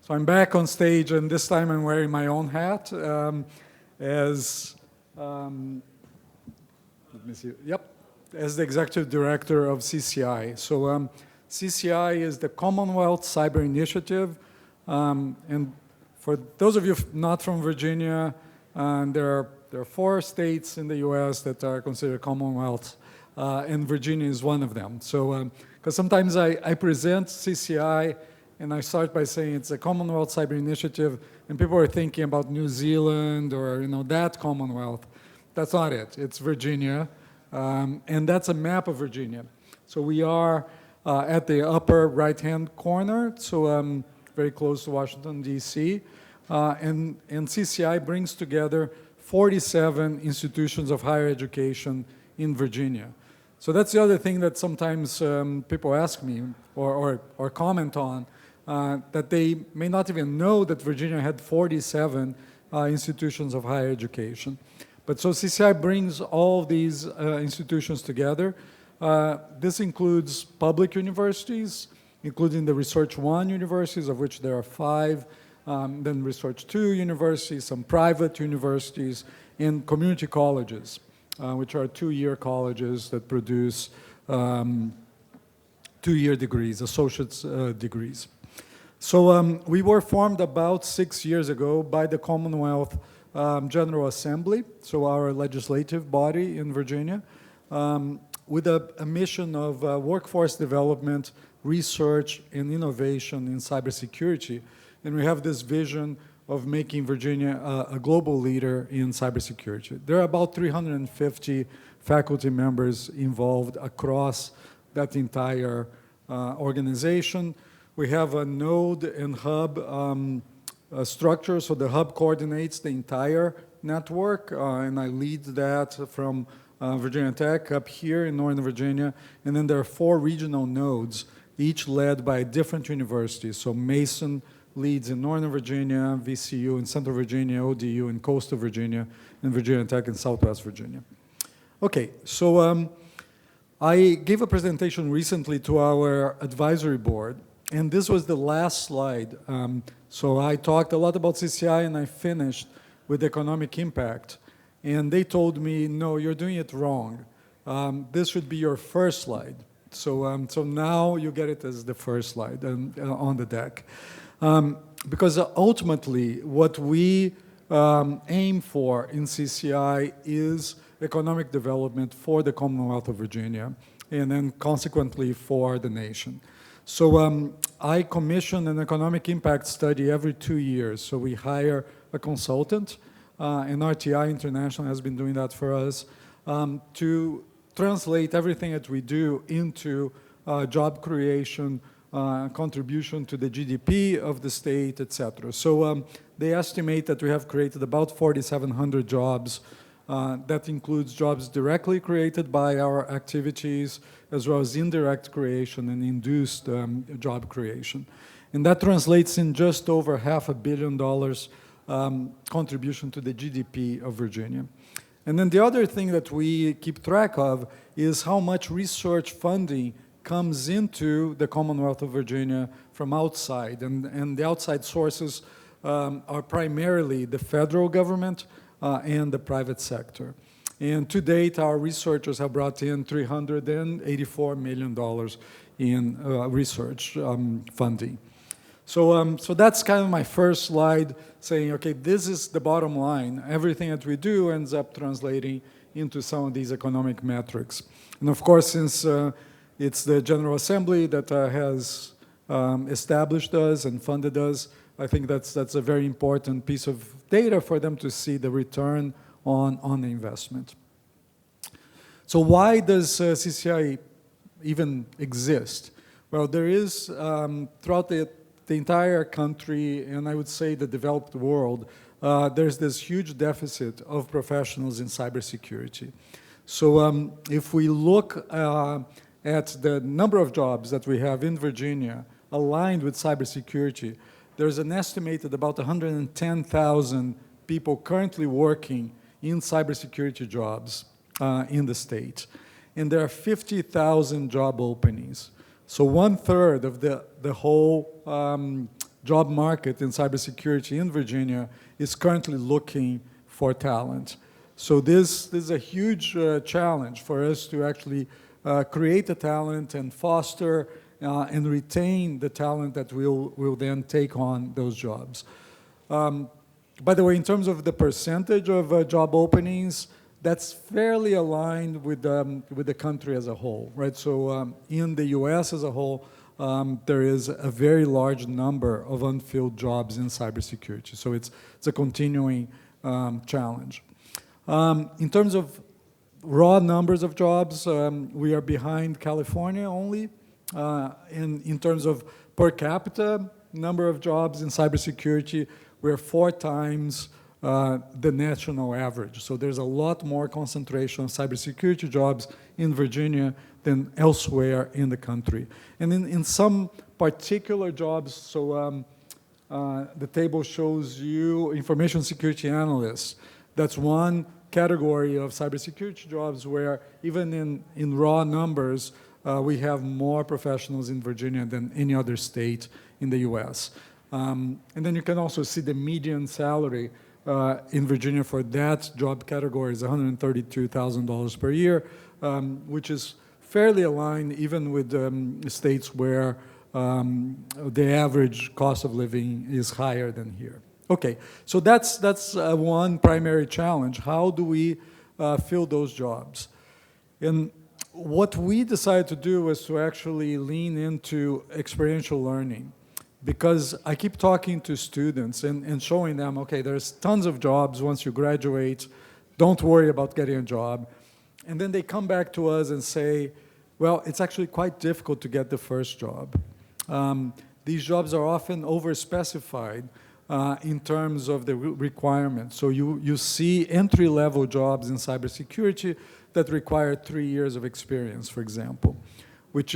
So I'm back on stage, and this time I'm wearing my own hat as, let me see, yep, as the Executive Director of CCI. So CCI is the Commonwealth Cyber Initiative, and for those of you not from Virginia, there are 4 states in the US that are considered Commonwealth, and Virginia is one of them. So, because sometimes I present CCI, and I start by saying it's a Commonwealth Cyber Initiative, and people are thinking about New Zealand or that Commonwealth. That's not it. It's Virginia, and that's a map of Virginia. So we are at the upper right-hand corner, so very close to Washington, D.C., and CCI brings together 47 institutions of higher education in Virginia. So that's the other thing that sometimes people ask me or comment on, that they may not even know that Virginia had 47 institutions of higher education. But so CCI brings all these institutions together. This includes public universities, including the Research 1 universities, of which there are 5, then Research 2 universities, some private universities, and community colleges, which are 2-year colleges that produce 2-year degrees, associate's degrees. So we were formed about 6 years ago by the Commonwealth General Assembly, so our legislative body in Virginia, with a mission of workforce development, research, and innovation in cybersecurity. And we have this vision of making Virginia a global leader in cybersecurity. There are about 350 faculty members involved across that entire organization. We have a node and hub structure, so the hub coordinates the entire network, and I lead that from Virginia Tech up here in Northern Virginia, and then there are 4 regional nodes, each led by different universities. So Mason leads in Northern Virginia, VCU in Central Virginia, ODU in Coastal Virginia, and Virginia Tech in Southwest Virginia. Okay, so I gave a presentation recently to our advisory board, and this was the last slide. So I talked a lot about CCI, and I finished with economic impact. And they told me, no, you're doing it wrong. This should be your first slide. So, so now you get it as the first slide on the deck. Because ultimately, what we aim for in CCI is economic development for the Commonwealth of Virginia, and then consequently for the nation. So I commission an economic impact study every 2 years. So we hire a consultant, and RTI International has been doing that for us, to translate everything that we do into job creation, contribution to the GDP of the state, etc. So they estimate that we have created about 4,700 jobs. That includes jobs directly created by our activities, as well as indirect creation and induced job creation. And that translates in just over $500 million contribution to the GDP of Virginia. And then the other thing that we keep track of is how much research funding comes into the Commonwealth of Virginia from outside. And the outside sources are primarily the federal government and the private sector. And to date, our researchers have brought in $384 million in research funding. So, so that's kind of my first slide, saying, okay, this is the bottom line. Everything that we do ends up translating into some of these economic metrics. And of course, since it's the General Assembly that has established us and funded us, I think that's a very important piece of data for them to see the return on the investment. So why does CCI even exist? Well, there is, throughout the entire country, and I would say the developed world, there's this huge deficit of professionals in cybersecurity. So if we look at the number of jobs that we have in Virginia aligned with cybersecurity, there's an estimated about 110,000 people currently working in cybersecurity jobs in the state. And there are 50,000 job openings. So 1/3 of the whole job market in cybersecurity in Virginia is currently looking for talent. So this is a huge challenge for us to actually create the talent and foster and retain the talent that will then take on those jobs. By the way, in terms of the percentage of job openings, that's fairly aligned with the country as a whole, right? So in the US as a whole, there is a very large number of unfilled jobs in cybersecurity. So it's a continuing challenge. In terms of raw numbers of jobs, we are behind California only. In terms of per capita number of jobs in cybersecurity, we're 4 times the national average. So there's a lot more concentration of cybersecurity jobs in Virginia than elsewhere in the country. And in some particular jobs, so the table shows you information security analysts. That's one category of cybersecurity jobs where even in raw numbers, we have more professionals in Virginia than any other state in the US. And then you can also see the median salary in Virginia for that job category is $132,000 per year, which is fairly aligned even with states where the average cost of living is higher than here. Okay, so that's one primary challenge. How do we fill those jobs? And what we decided to do was to actually lean into experiential learning, because I keep talking to students and showing them, okay, there's tons of jobs once you graduate, don't worry about getting a job. And then they come back to us and say, well, it's actually quite difficult to get the first job. These jobs are often overspecified in terms of the requirements. So you see entry-level jobs in cybersecurity that require 3 years of experience, for example, which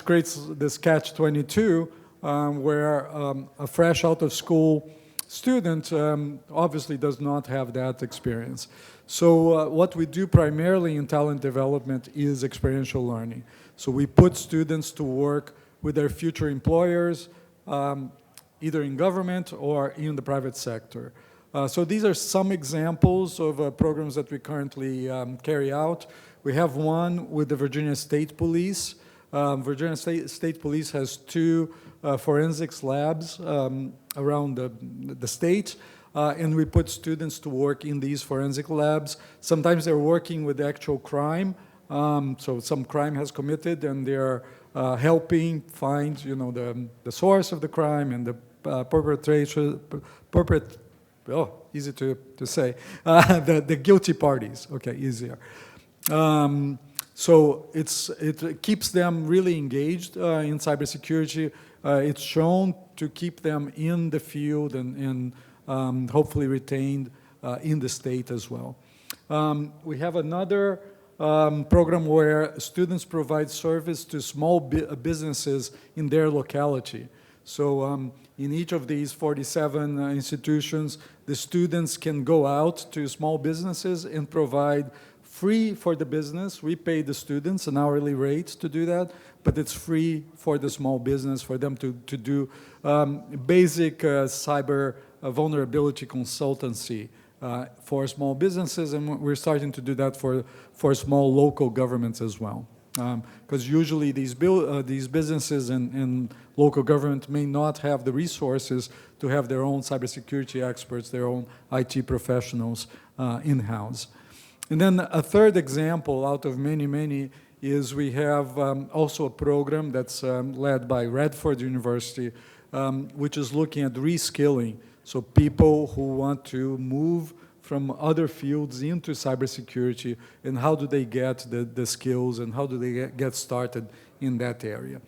creates this catch-22 where a fresh out-of-school student obviously does not have that experience. So what we do primarily in talent development is experiential learning. So we put students to work with their future employers, either in government or in the private sector. So these are some examples of programs that we currently carry out. We have one with the Virginia State Police. Virginia State Police has 2 forensics labs around the state, and we put students to work in these forensic labs. Sometimes they're working with actual crime, so some crime has committed, and they're helping find, the source of the crime and the easy to say, the guilty parties. Okay, easier. So it keeps them really engaged in cybersecurity. It's shown to keep them in the field and hopefully retained in the state as well. We have another program where students provide service to small businesses in their locality. So in each of these 47 institutions, the students can go out to small businesses and provide free for the business. We pay the students an hourly rate to do that, but it's free for the small business for them to do basic cyber vulnerability consultancy for small businesses, and we're starting to do that for small local governments as well. Because usually these businesses and local government may not have the resources to have their own cybersecurity experts, their own IT professionals in-house. And then a third example out of many, many is we have also a program that's led by Radford University, which is looking at reskilling. So people who want to move from other fields into cybersecurity, and how do they get the skills and how do they get started in that area.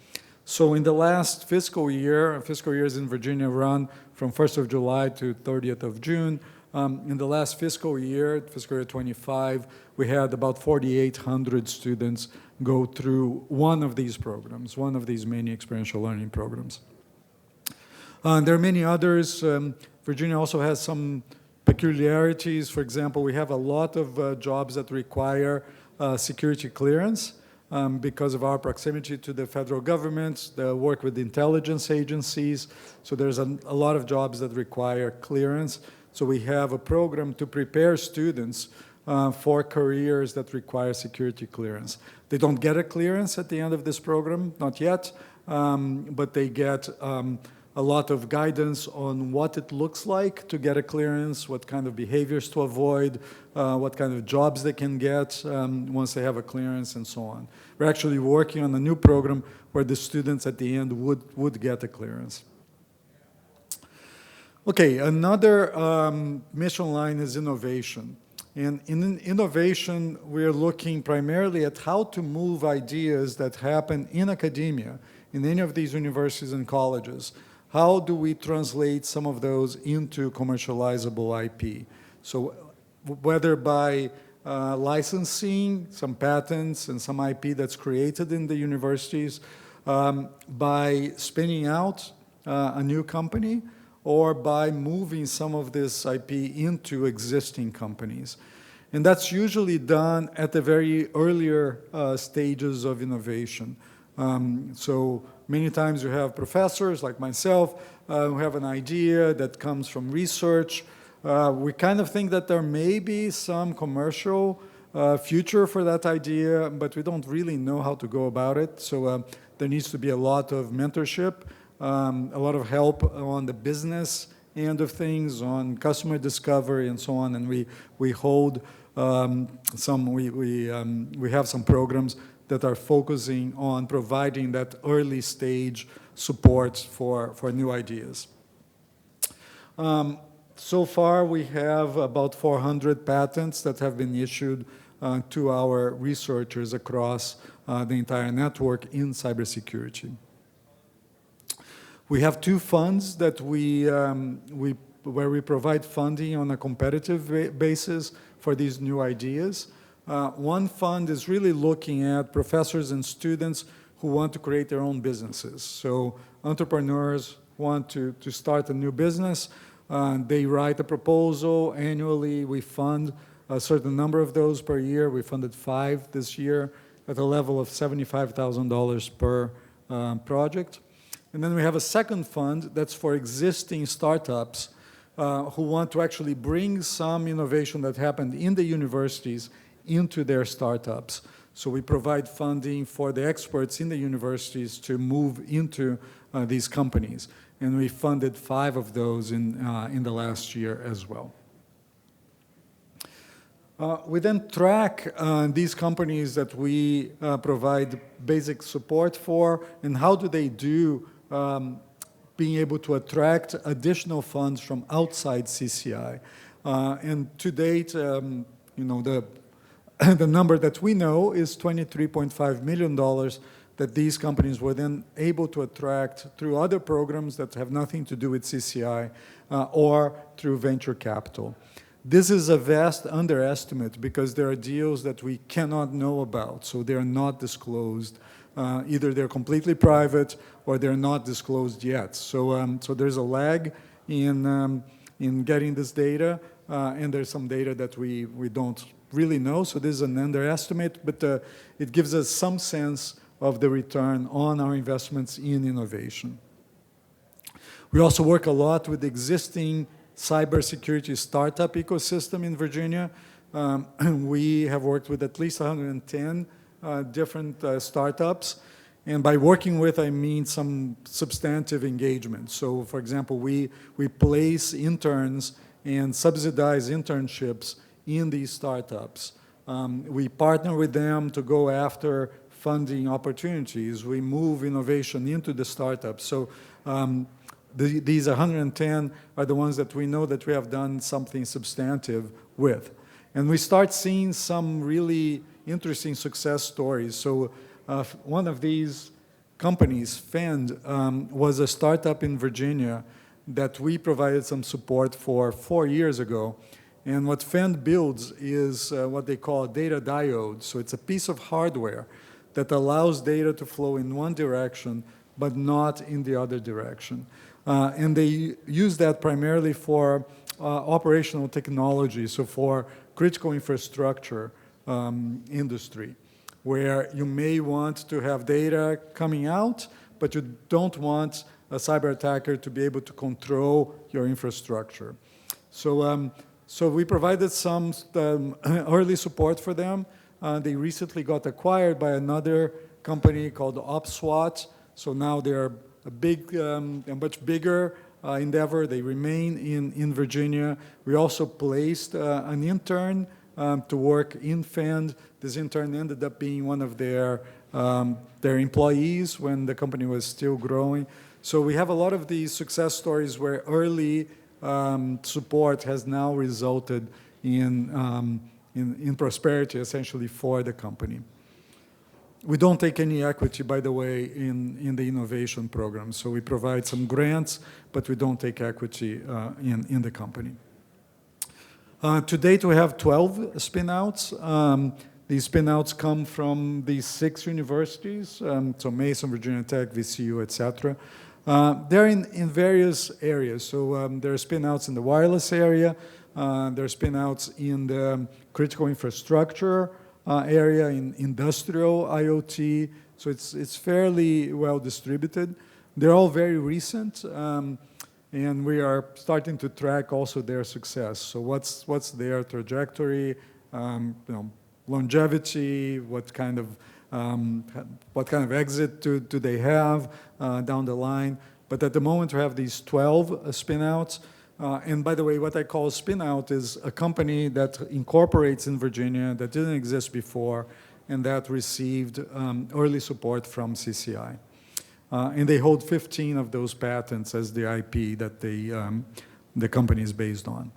So in the last fiscal years in Virginia run from 1st of July to 30th of June. In the last fiscal year 25, we had about 4,800 students go through one of these programs, one of these many experiential learning programs. There are many others. Virginia also has some peculiarities. For example, we have a lot of jobs that require security clearance. because of our proximity to the federal government, the work with intelligence agencies. So there's a lot of jobs that require clearance. So we have a program to prepare students for careers that require security clearance. They don't get a clearance at the end of this program, not yet, but they get a lot of guidance on what it looks like to get a clearance, what kind of behaviors to avoid, what kind of jobs they can get once they have a clearance, and so on. We're actually working on a new program where the students at the end would get a clearance. Okay, another mission line is innovation. And in innovation, we're looking primarily at how to move ideas that happen in academia, in any of these universities and colleges. How do we translate some of those into commercializable IP? So whether by licensing some patents and some IP that's created in the universities, by spinning out a new company, or by moving some of this IP into existing companies. And that's usually done at the very earlier stages of innovation. So many times you have professors like myself who have an idea that comes from research. We kind of think that there may be some commercial future for that idea, but we don't really know how to go about it. So there needs to be a lot of mentorship, a lot of help on the business end of things, on customer discovery and so on. And we hold we have some programs that are focusing on providing that early stage support for new ideas. So far, we have about 400 patents that have been issued to our researchers across the entire network in cybersecurity. We have two funds that where we provide funding on a competitive basis for these new ideas. One fund is really looking at professors and students who want to create their own businesses. So entrepreneurs want to start a new business. They write a proposal. Annually, we fund a certain number of those per year. We funded 5 this year at a level of $75,000 per project. And then we have a second fund that's for existing startups who want to actually bring some innovation that happened in the universities into their startups. So we provide funding for the experts in the universities to move into these companies. And we funded 5 of those in the last year as well. We then track these companies that we provide basic support for, and how do they do being able to attract additional funds from outside CCI. And to date, the number that we know is $23.5 million that these companies were then able to attract through other programs that have nothing to do with CCI or through venture capital. This is a vast underestimate because there are deals that we cannot know about, so they are not disclosed. Either they're completely private or they're not disclosed yet. So, so there's a lag in getting this data, and there's some data that we don't really know, so this is an underestimate, but it gives us some sense of the return on our investments in innovation. We also work a lot with the existing cybersecurity startup ecosystem in Virginia. We have worked with at least 110 different startups. And by working with, I mean some substantive engagement. So, for example, we place interns and subsidize internships in these startups. We partner with them to go after funding opportunities. We move innovation into the startups. So these 110 are the ones that we know that we have done something substantive with. And we start seeing some really interesting success stories. So one of these companies, Fend, was a startup in Virginia that we provided some support for 4 years ago. And what Fend builds is what they call a data diode. So it's a piece of hardware that allows data to flow in one direction, but not in the other direction. And they use that primarily for operational technology, so for critical infrastructure industry. where you may want to have data coming out, but you don't want a cyber attacker to be able to control your infrastructure. So we provided some early support for them. They recently got acquired by another company called OpSWAT. So now they're a much bigger endeavor. They remain in Virginia. We also placed an intern to work in FEND. This intern ended up being one of their employees when the company was still growing. So we have a lot of these success stories where early support has now resulted in prosperity, essentially, for the company. We don't take any equity, by the way, in the innovation program. So we provide some grants, but we don't take equity in the company. To date, we have 12 spin-outs. These spin-outs come from these 6 universities, so Mason, Virginia Tech, VCU, et cetera. They're in various areas. So there are spin-outs in the wireless area. There are spin-outs in the critical infrastructure area, in industrial IoT. So it's fairly well distributed. They're all very recent, and we are starting to track also their success. So what's their trajectory, longevity, what kind of exit do they have down the line. But at the moment, we have these 12 spin-outs. And by the way, what I call spin-out is a company that incorporates in Virginia that didn't exist before and that received early support from CCI. And they hold 15 of those patents as the IP that the company is based on.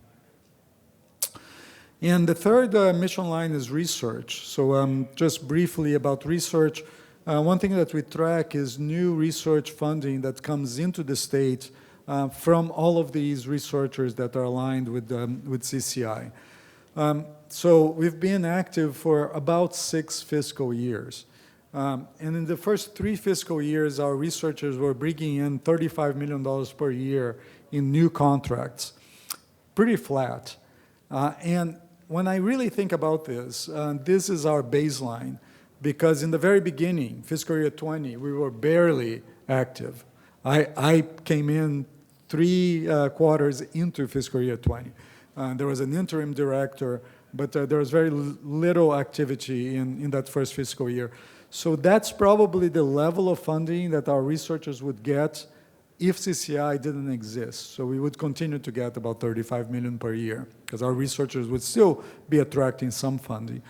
And the third mission line is research. So just briefly about research, one thing that we track is new research funding that comes into the state from all of these researchers that are aligned with CCI. So we've been active for about 6 fiscal years. And in the first 3 fiscal years, our researchers were bringing in $35 million per year in new contracts. Pretty flat. And when I really think about this, this is our baseline, because in the very beginning, fiscal year 20, we were barely active. I came in 3 quarters into fiscal year 20. There was an interim director, but there was very little activity in that first fiscal year. So that's probably the level of funding that our researchers would get if CCI didn't exist. So we would continue to get about $35 million per year, because our researchers would still be attracting some funding.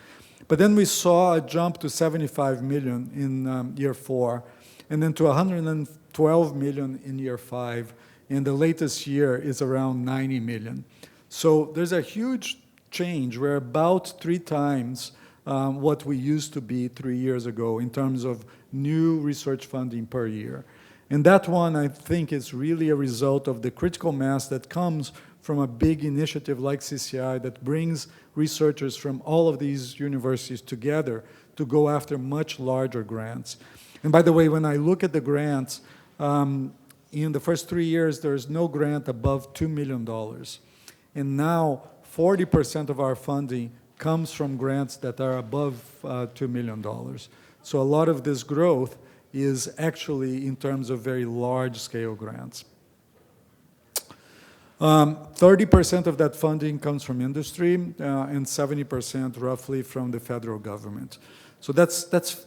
But then we saw a jump to $75 million in year 4, and then to $112 million in year 5, and the latest year is around $90 million. So there's a huge change. We're about 3 times what we used to be 3 years ago in terms of new research funding per year. And that one, I think, is really a result of the critical mass that comes from a big initiative like CCI that brings researchers from all of these universities together to go after much larger grants. And by the way, when I look at the grants, in the first 3 years, there is no grant above $2 million. And now, 40% of our funding comes from grants that are above $2 million. So a lot of this growth is actually in terms of very large-scale grants. 30% of that funding comes from industry, and 70% roughly from the federal government. So that's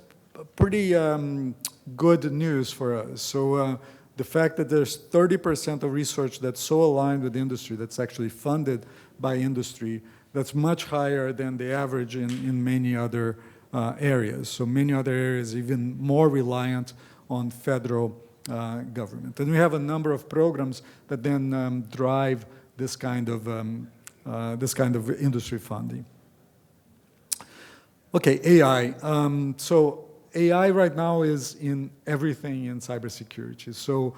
pretty good news for us. So the fact that there's 30% of research that's so aligned with industry, that's actually funded by industry, that's much higher than the average in many other areas. So many other areas even more reliant on federal government. And we have a number of programs that then drive this kind of industry funding. Okay, AI. So AI right now is in everything in cybersecurity. So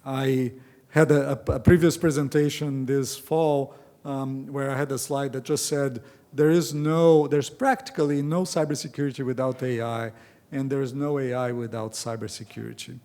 I had a previous presentation this fall where I had a slide that just said there's practically no cybersecurity without AI, and there's no AI without cybersecurity.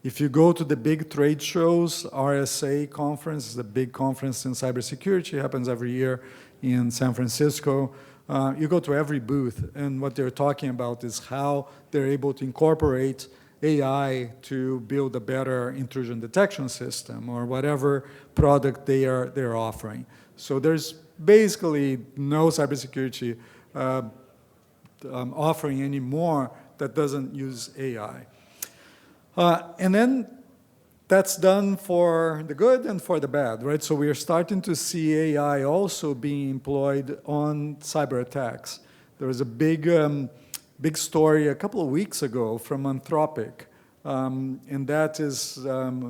If you go to the big trade shows, RSA conference is a big conference in cybersecurity, it happens every year in San Francisco. you go to every booth, and what they're talking about is how they're able to incorporate AI to build a better intrusion detection system or whatever product they're offering. So there's basically no cybersecurity offering anymore that doesn't use AI. And then that's done for the good and for the bad, right? So we are starting to see AI also being employed on cyber attacks. There was a big story a couple of weeks ago from Anthropic, and that is,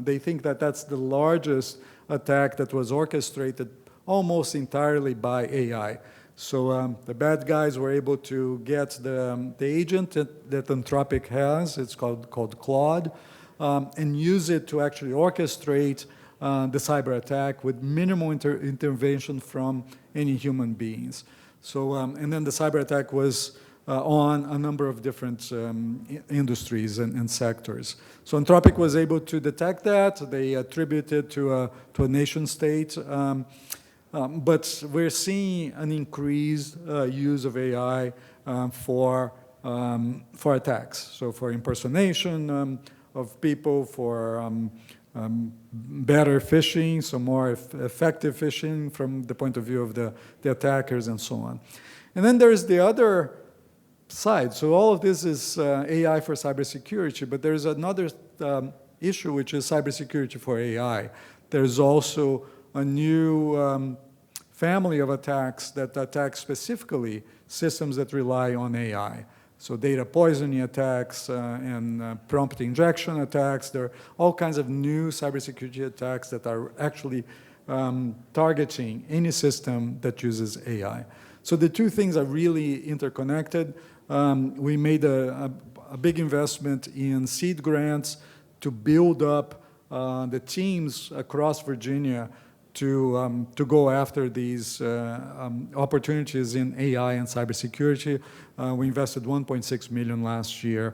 they think that that's the largest attack that was orchestrated almost entirely by AI. So the bad guys were able to get the agent that Anthropic has, it's called Claude, and use it to actually orchestrate the cyber attack with minimal intervention from any human beings. So, and then the cyber attack was on a number of different industries and sectors. So Anthropic was able to detect that. They attributed to a nation state. But we're seeing an increased use of AI for attacks. So for impersonation of people, for better phishing, so more effective phishing from the point of view of the attackers and so on. And then there's the other side. So all of this is AI for cybersecurity, but there's another issue, which is cybersecurity for AI. There's also a new family of attacks that attack specifically systems that rely on AI. So data poisoning attacks and prompt injection attacks. There are all kinds of new cybersecurity attacks that are actually targeting any system that uses AI. So the two things are really interconnected. We made a big investment in seed grants to build up the teams across Virginia to go after these opportunities in AI and cybersecurity. We invested $1.6 million last year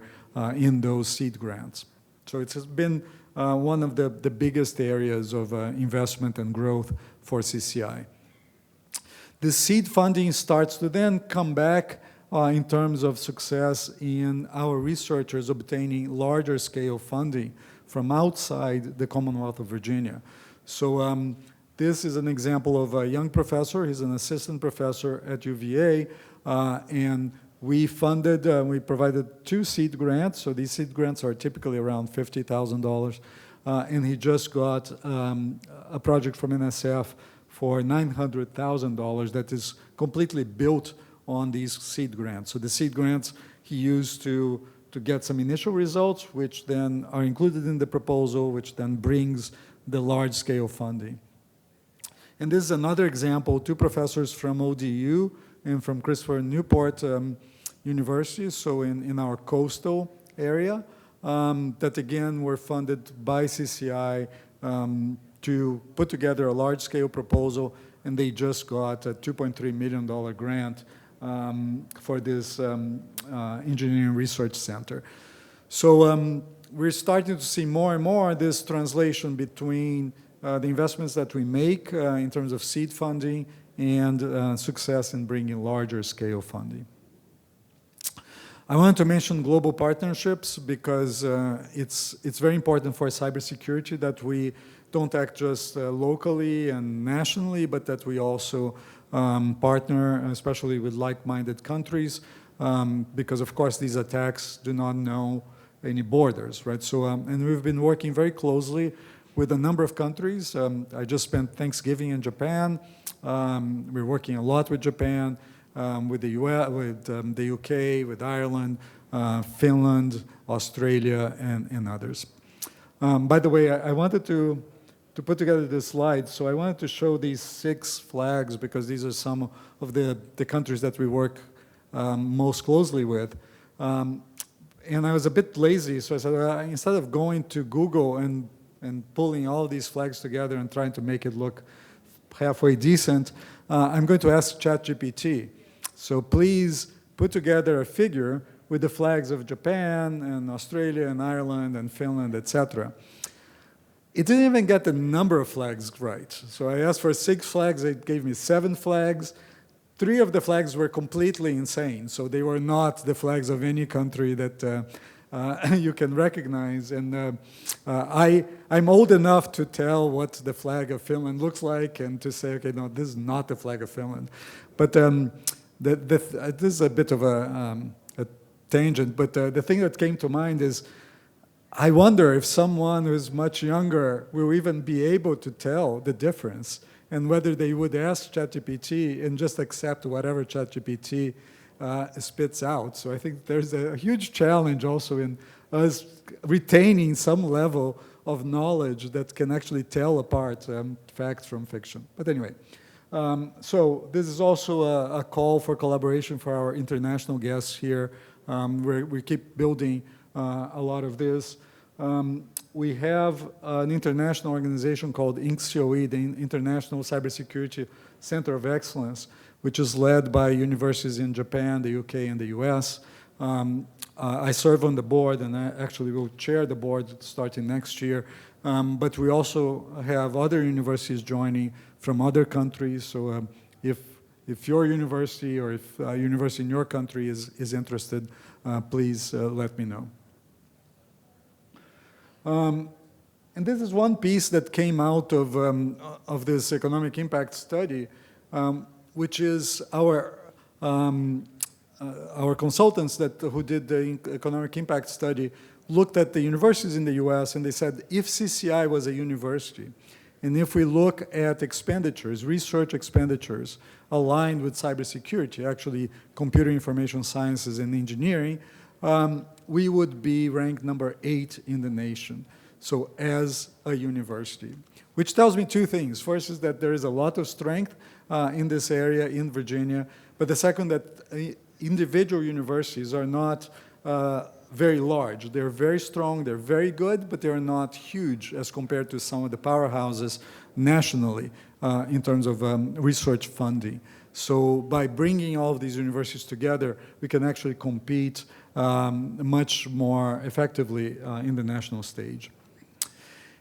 in those seed grants. So it's been one of the biggest areas of investment and growth for CCI. The seed funding starts to then come back in terms of success in our researchers obtaining larger scale funding from outside the Commonwealth of Virginia. So this is an example of a young professor. He's an assistant professor at UVA, and we funded, we provided 2 seed grants. So these seed grants are typically around $50,000, and he just got a project from NSF for $900,000 that is completely built on these seed grants. So the seed grants he used to get some initial results, which then are included in the proposal, which then brings the large-scale funding. And this is another example, 2 professors from ODU and from Christopher Newport University, so in our coastal area, that again were funded by CCI to put together a large-scale proposal, and they just got a $2.3 million grant for this engineering research center. So we're starting to see more and more this translation between the investments that we make in terms of seed funding and success in bringing larger scale funding. I want to mention global partnerships because it's very important for cybersecurity that we don't act just locally and nationally, but that we also partner, especially with like-minded countries, because of course these attacks do not know any borders, right? So, and we've been working very closely with a number of countries. I just spent Thanksgiving in Japan. We're working a lot with Japan, with the US, with the UK, with Ireland, Finland, Australia, and others. By the way, I wanted to put together this slide, so I wanted to show these 6 flags because these are some of the countries that we work most closely with. And I was a bit lazy, so I said, instead of going to Google and pulling all these flags together and trying to make it look halfway decent, I'm going to ask ChatGPT. So please put together a figure with the flags of Japan and Australia and Ireland and Finland, etc. It didn't even get the number of flags right. So I asked for 6 flags, it gave me 7 flags. 3 of the flags were completely insane. So they were not the flags of any country that you can recognize. And I'm old enough to tell what the flag of Finland looks like and to say, okay, no, this is not the flag of Finland. But this is a bit of a tangent, but the thing that came to mind is I wonder if someone who's much younger will even be able to tell the difference and whether they would ask ChatGPT and just accept whatever ChatGPT spits out. So I think there's a huge challenge also in us retaining some level of knowledge that can actually tell apart facts from fiction. But anyway, so this is also a call for collaboration for our international guests here. We keep building a lot of this. We have an international organization called INCCIOE, the International Cybersecurity Center of Excellence, which is led by universities in Japan, the UK, and the US. I serve on the board, and I actually will chair the board starting next year. But we also have other universities joining from other countries. So if your university or if a university in your country is interested, please let me know. And this is one piece that came out of this economic impact study, which is our consultants who did the economic impact study looked at the universities in the US and they said, if CCI was a university, and if we look at expenditures, research expenditures aligned with cybersecurity, actually computer information sciences and engineering, we would be ranked number 8 in the nation, so as a university. Which tells me 2 things. First is that there is a lot of strength in this area in Virginia, but the second that individual universities are not very large. They're very strong, they're very good, but they're not huge as compared to some of the powerhouses nationally in terms of research funding. So by bringing all of these universities together, we can actually compete much more effectively in the national stage.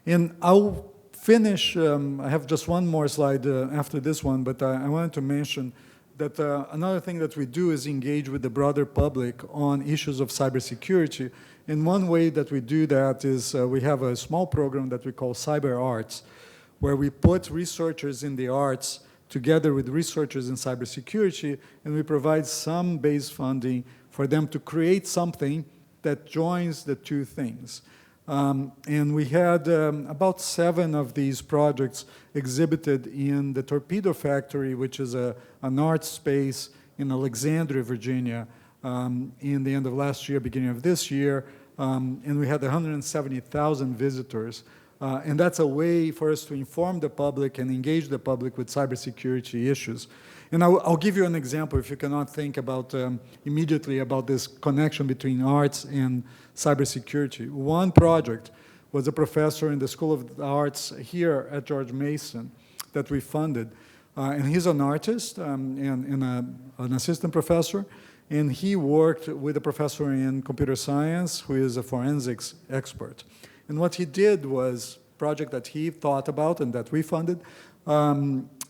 And I'll finish, I have just one more slide after this one, but I wanted to mention that another thing that we do is engage with the broader public on issues of cybersecurity. And one way that we do that is we have a small program that we call Cyber Arts, where we put researchers in the arts together with researchers in cybersecurity, and we provide some base funding for them to create something that joins the 2 things. And we had about 7 of these projects exhibited in the Torpedo Factory, which is an art space in Alexandria, Virginia, in the end of last year, beginning of this year. And we had 170,000 visitors. And that's a way for us to inform the public and engage the public with cybersecurity issues. And I'll give you an example if you cannot think about immediately about this connection between arts and cybersecurity. One project was a professor in the School of the Arts here at George Mason that we funded. And he's an artist and an assistant professor. And he worked with a professor in computer science who is a forensics expert. And what he did was a project that he thought about and that we funded.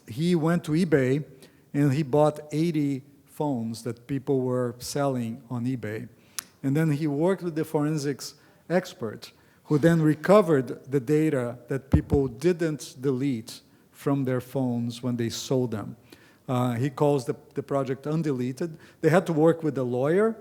He went to eBay and he bought 80 phones that people were selling on eBay. And then he worked with the forensics expert who then recovered the data that people didn't delete from their phones when they sold them. He calls the project Undeleted. They had to work with a lawyer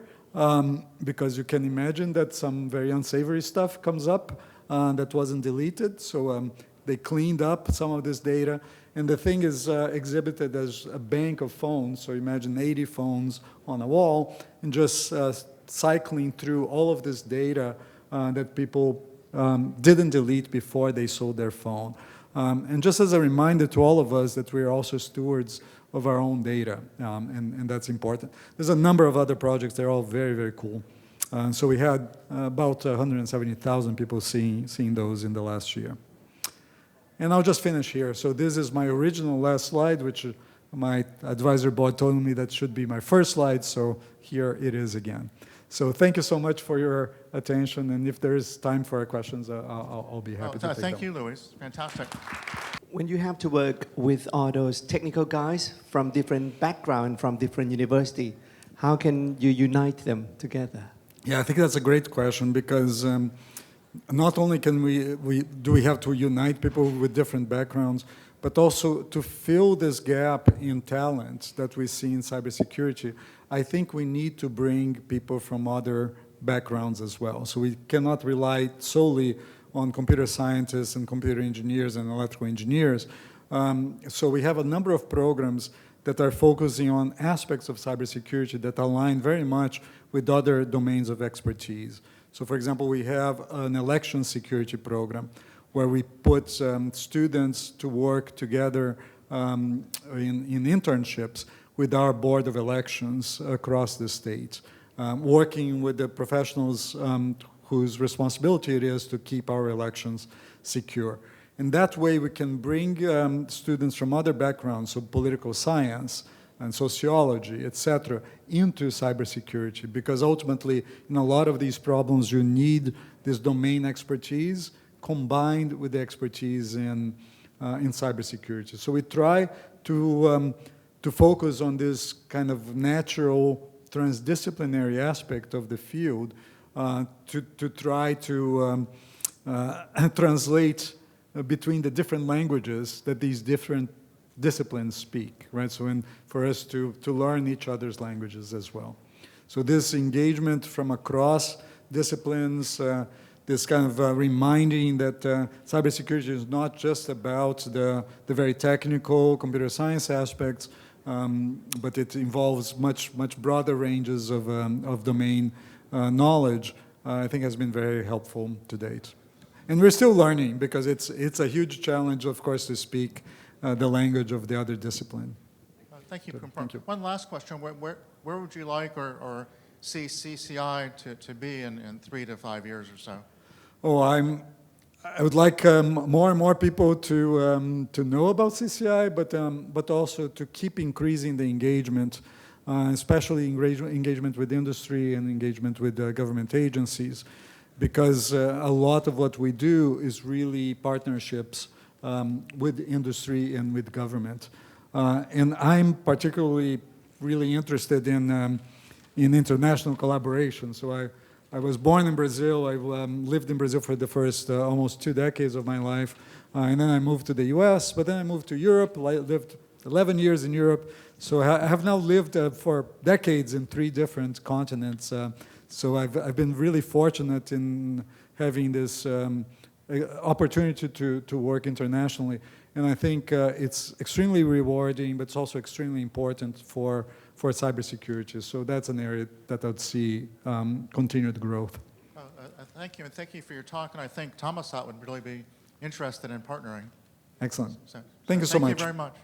because you can imagine that some very unsavory stuff comes up that wasn't deleted. So they cleaned up some of this data. And the thing is exhibited as a bank of phones. So imagine 80 phones on a wall and just cycling through all of this data that people didn't delete before they sold their phone. And just as a reminder to all of us that we are also stewards of our own data, and that's important. There's a number of other projects. They're all very, very cool. So we had about 170,000 people seeing those in the last year. And I'll just finish here. So this is my original last slide, which my advisor board told me that should be my first slide, so here it is again. So thank you so much for your attention, and if there is time for questions, I'll be happy to take them. Thank you, Luiz. Fantastic. when you have to work with all those technical guys from different background, from different university, how can you unite them together? Yeah, I think that's a great question because not only can we have to unite people with different backgrounds, but also to fill this gap in talent that we see in cybersecurity, I think we need to bring people from other backgrounds as well. So we cannot rely solely on computer scientists and computer engineers and electrical engineers. So we have a number of programs that are focusing on aspects of cybersecurity that align very much with other domains of expertise. So for example, we have an election security program where we put students to work together in internships with our board of elections across the state, working with the professionals whose responsibility it is to keep our elections secure. In that way, we can bring students from other backgrounds, so political science and sociology, etc., into cybersecurity, because ultimately, in a lot of these problems, you need this domain expertise combined with the expertise in cybersecurity. So we try to focus on this kind of natural transdisciplinary aspect of the field to try to translate between the different languages that these different disciplines speak, right? So for us to learn each other's languages as well. So this engagement from across disciplines, this kind of reminding that cybersecurity is not just about the very technical computer science aspects, but it involves much broader ranges of domain knowledge, I think has been very helpful to date. And we're still learning because it's a huge challenge, of course, to speak the language of the other discipline. Thank you. Thank you. One last question. Where would you like or see CCI to be in 3 to 5 years or so? Oh, I would like more and more people to know about CCI, but also to keep increasing the engagement, especially engagement with industry and engagement with government agencies, because a lot of what we do is really partnerships with industry and with government. And I'm particularly really interested in international collaboration. So I was born in Brazil. I lived in Brazil for the first almost 2 decades of my life. And then I moved to the US, but then I moved to Europe. I lived 11 years in Europe. So I have now lived for decades in 3 different continents. So I've been really fortunate in having this opportunity to work internationally. And I think it's extremely rewarding, but it's also extremely important for cybersecurity. So that's an area that I'd see continued growth. Thank you, and thank you for your talk. And I think Thomas would really be interested in partnering. Excellent. So, thank you so much. Thank you very much.